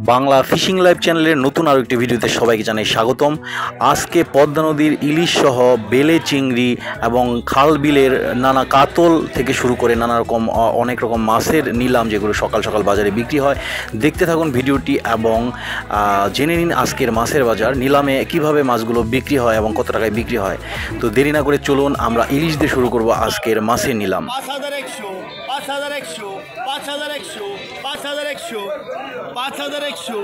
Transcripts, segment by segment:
Bangla fishing live চ্যানেলের নতুন আরও একটি ভিডিওতে সবাইকে জানাই স্বাগতম। আজকে পদ্মা নদীর ইলিশ সহ বেলে চিংড়ি এবং খাল বিলের নানা কাতল থেকে শুরু করে নানা রকম অনেক রকম মাছের নিলাম, যেগুলো সকাল সকাল বাজারে বিক্রি হয়। দেখতে থাকুন ভিডিওটি এবং জেনে নিন আজকের মাছের বাজার, নিলামে কিভাবে মাছগুলো বিক্রি হয় এবং কত টাকায় বিক্রি হয়। তো দেরি না করে চলুন আমরা ইলিশ দিয়ে শুরু করব আজকের মাছের নিলাম। 5100, 5100, 5100, 5100, 5200,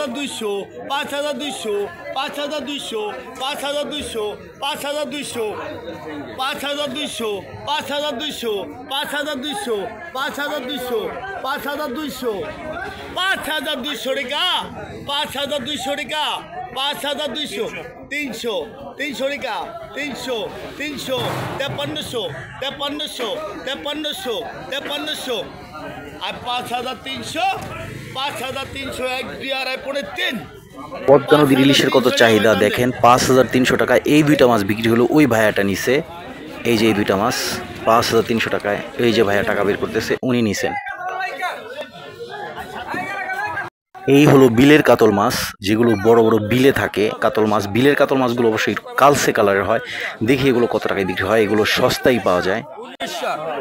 5200, 5200, 5200, 5200, 5200, 5200, 5200, 5200, 5200, 5200, 5200 টাকা, 5200 টাকা, 5200, 300, 300 টাকা, 300, 300, 5300, 5300, 5300, 5300, আর 5300, 5300, 1 2 আড়াই পৌনে 3। পদ্মা নদীর ইলিশের কত চাহিদা দেখেন। 5300 টাকায় এই দুইটা মাছ বিক্রি হলো। ওই ভাইয়াটা নিছে, এই যে এই দুইটা মাছ 5300 টাকায়, এই যে ভাইয়া টাকা বের করতেছে উনি নিছেন। এই হলো বিলের কাতল মাছ, যেগুলো বড় বড় বিলে থাকে কাতল মাছ। বিলের কাতল মাছগুলো অবশ্যই কালসে কালারের হয়। দেখি এগুলো কত টাকায় বিক্রি হয়। এগুলো সস্তায় পাওয়া যায়।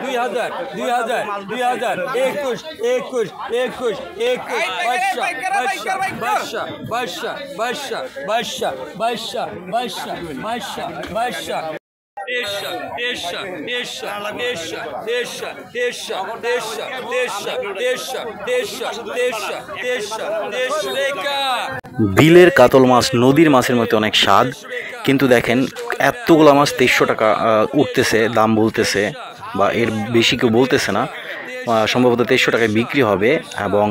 2000, 2000, 2000, 21, 21, 21, 21, বিলের কাতল মাছ নদীর মাছের মতো অনেক স্বাদ, কিন্তু দেখেন এতগুলা মাছ 2300 টাকা উঠতেছে, দাম বলতেছে, বা এর বেশি কেউ বলতেছে না। সম্ভবত 2300 টাকায় বিক্রি হবে। এবং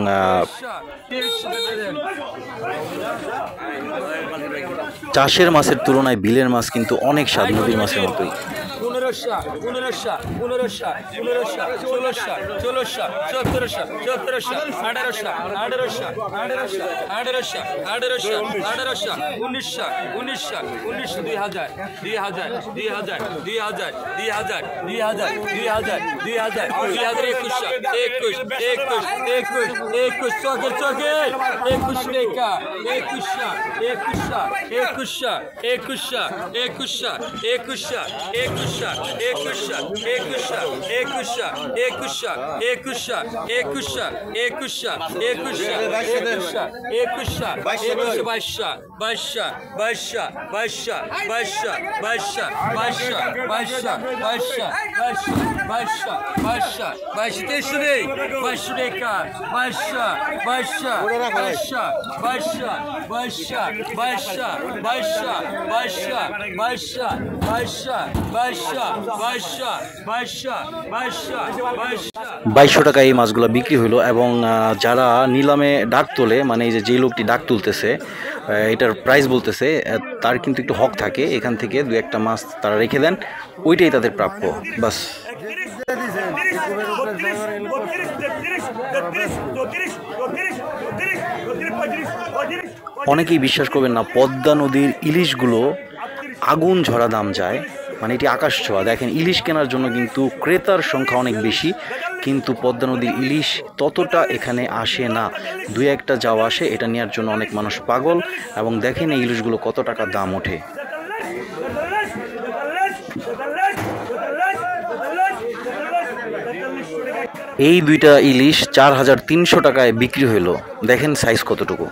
চাষের মাছের তুলনায় বিলের মাছ কিন্তু অনেক স্বাদ, নদীর মাছের মতোই। 1500, 1500, 1500, 1600, 1600, 1600, 1700, 1700, 1800, 1800, 1800, 1800, 1800, 1800, 1900, 1900, 1900, 2000, 2000, 2000, 2000, 2000, 2000, 2000, 2000, 2100, 21, 21, 21, 21, চকে চকে 21 টাকা, 2100, 2100, 2100, 2100, 2100, 2100, 2100, 2100, 2100, 2100, 2100, 2100, 2100, 2100, 2100, 2100, 2100, 2200, 2200, 2200, 2200, 2200, 2200, 2200, 2200, 2200, 2200 নেই, 2200 টাকা, 2200, 2200, 2200, 2200, 2200, 2200, 2200, 2200, 2200 টাকা এই মাছগুলো বিক্রি হলো। এবং যারা নিলামে ডাক তোলে, মানে এই যে লোকটি ডাক তুলতেছে, এটার প্রাইস বলতেছে, তার কিন্তু একটু হক থাকে। এখান থেকে দু একটা মাছ তারা রেখে দেন, ওইটাই তাদের প্রাপ্য। বাস অনেকেই বিশ্বাস করবেন না, পদ্মা নদীর ইলিশগুলো আগুন ঝরা দাম যায়, মানে এটি আকাশ ছোঁয়া। দেখেন ইলিশ কেনার জন্য কিন্তু ক্রেতার সংখ্যা অনেক বেশি, কিন্তু পদ্মা নদীর ইলিশ ততটা এখানে আসে না। দুই একটা যাওয়া আসে, এটা নেওয়ার জন্য অনেক মানুষ পাগল। এবং দেখেন এই ইলিশগুলো কত টাকা দাম ওঠে। এই দুইটা ইলিশ 4300 টাকায় বিক্রি হইলো। দেখেন সাইজ কতটুকু।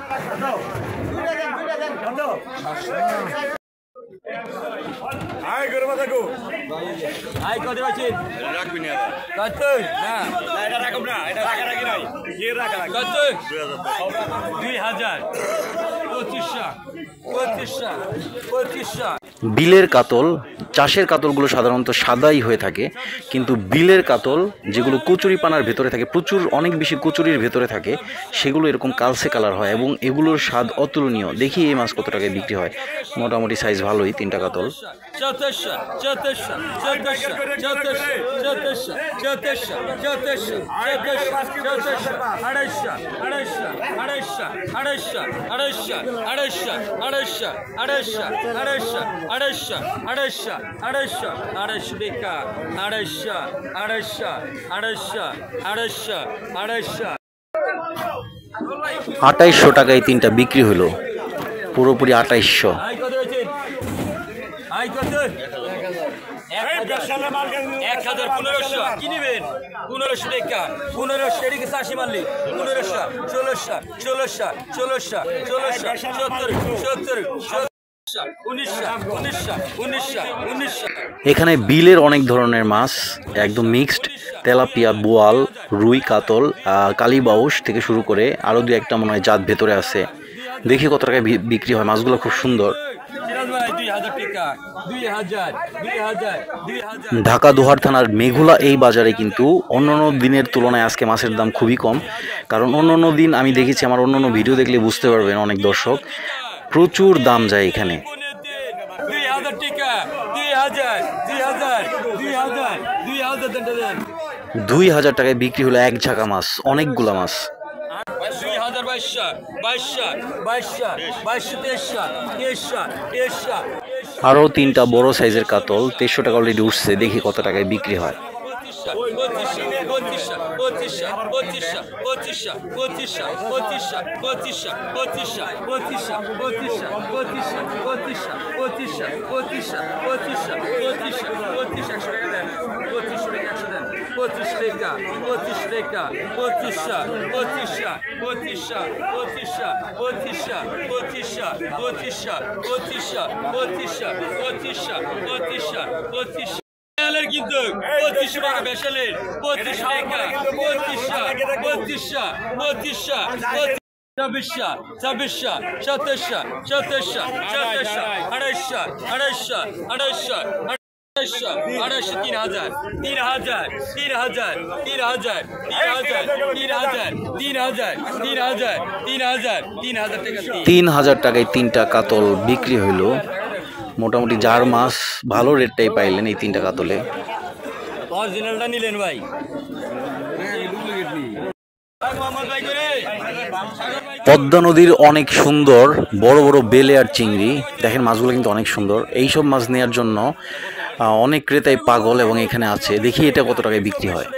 বিলের কাতল, চাষের কাতলগুলো সাধারণত সাদাই হয়ে থাকে, কিন্তু বিলের কাতল যেগুলো কচুরি পানার ভেতরে থাকে, প্রচুর অনেক বেশি কচুরির ভেতরে থাকে, সেগুলো এরকম কালসে কালার হয় এবং এগুলোর স্বাদ অতুলনীয়। দেখি এই মাছ কত টাকায় বিক্রি হয়। মোটামুটি সাইজ ভালোই, 3টা কাতল। 250 2800 টাকায় তিনটা বিক্রি হলো, পুরোপুরি 2800। আই কত হয়েছে? আই কত? 1500 কি নেবেন? 1500 টাকা, 1500 এদিকে 80 মারলি, 1500, 1600, 1600, 1600, 1600, 70, 70, 1900। এখানে বিলের অনেক ধরনের মাছ, একদম মিক্সড, তেলাপিয়া, বোয়াল, রুই, কাতল, কালীবাউস থেকে শুরু করে আরও দু একটা মনে হয় জাত ভেতরে আছে। দেখি কত টাকায় বিক্রি হয়। মাছগুলো খুব সুন্দর। ঢাকা দোহার থানার মেঘুলা এই বাজারে কিন্তু অন্যান্য দিনের তুলনায় আজকে মাছের দাম খুবই কম, কারণ অন্যান্য দিন আমি দেখেছি, আমার অন্যান্য ভিডিও দেখলে বুঝতে পারবেন অনেক দর্শক, প্রচুর দাম যায় এখানে। 2000 টাকায় বিক্রি হলো এক ঝাঁকা মাছ, অনেকগুলা মাছ। 2200 আরও তিনটা বড় সাইজের কাতল 2300 টাকা অলরেডি উঠছে। দেখি কত টাকায় বিক্রি হয়। কিন্তু 2500 টাকা বেশালের, 2500 টাকা, 2500, 2500, 2600, 2700, 2700, 2700, 2700, 2800, 2800, 2800, 2800, 3000, 3000, 3000, 3000, 3000, 3000, 3000, 3000, 3000 টাকা। 3000 টাকায় তিনটা কাতল বিক্রি হইলো। মোটামুটি যার মাছ ভালো রেটটাই পাইলেন এই তিনটা কাতলে। অরিজিনালটা নিলেন ভাই? পদ্মা নদীর অনেক সুন্দর বড় বড় বেলে আর চিংড়ি, দেখেন মাছগুলো কিন্তু অনেক সুন্দর। এইসব মাছ নেওয়ার জন্য অনেক ক্রেতাই পাগল এবং এখানে আছে। দেখি এটা কত টাকায় বিক্রি হয়।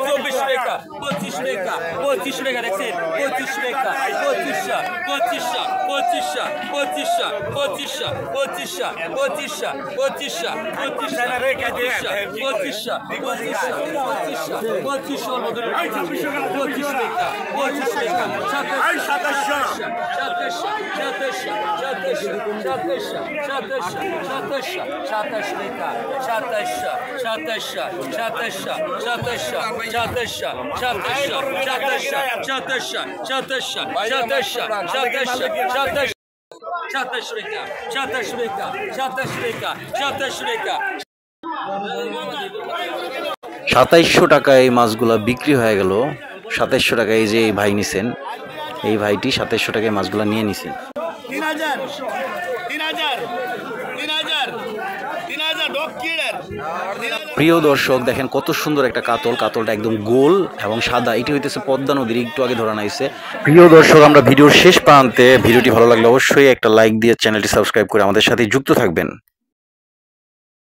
24 টাকা, 25 টাকা, 25 টাকা দেখছেন, 25 টাকা, 2500, 2500, 2500, 2500, 2500, 2500, 2500, 2500, 2500, 2500 মতো 25 টাকা, 25 টাকা, 2700, 2700, 2700, 2700, 2700, 2700 টাকা, 2700, 2700, 2700, 2700, 2700, 2700, 2700, 2700, 2700 টাকায় এই মাছগুলা বিক্রি হয়ে গেল। 2700 টাকায় এই যে এই ভাই নিছেন, এই ভাইটি 2700 টাকায় মাছগুলা নিয়ে নিছেন। 3000, 3000, 3000, 3000 ডক কিডার। প্রিয় দর্শক দেখেন কত সুন্দর একটা কাতল, কাতলটা একদম গোল এবং সাদা। এটি হইতেছে পদ্মা নদীর, একটু আগে ধরা নাইছে। প্রিয় দর্শক, আমরা ভিডিওর শেষ প্রান্তে, ভিডিওটি ভালো লাগলে অবশ্যই একটা লাইক দিয়ে চ্যানেলটি সাবস্ক্রাইব করে আমাদের সাথে যুক্ত থাকবেন।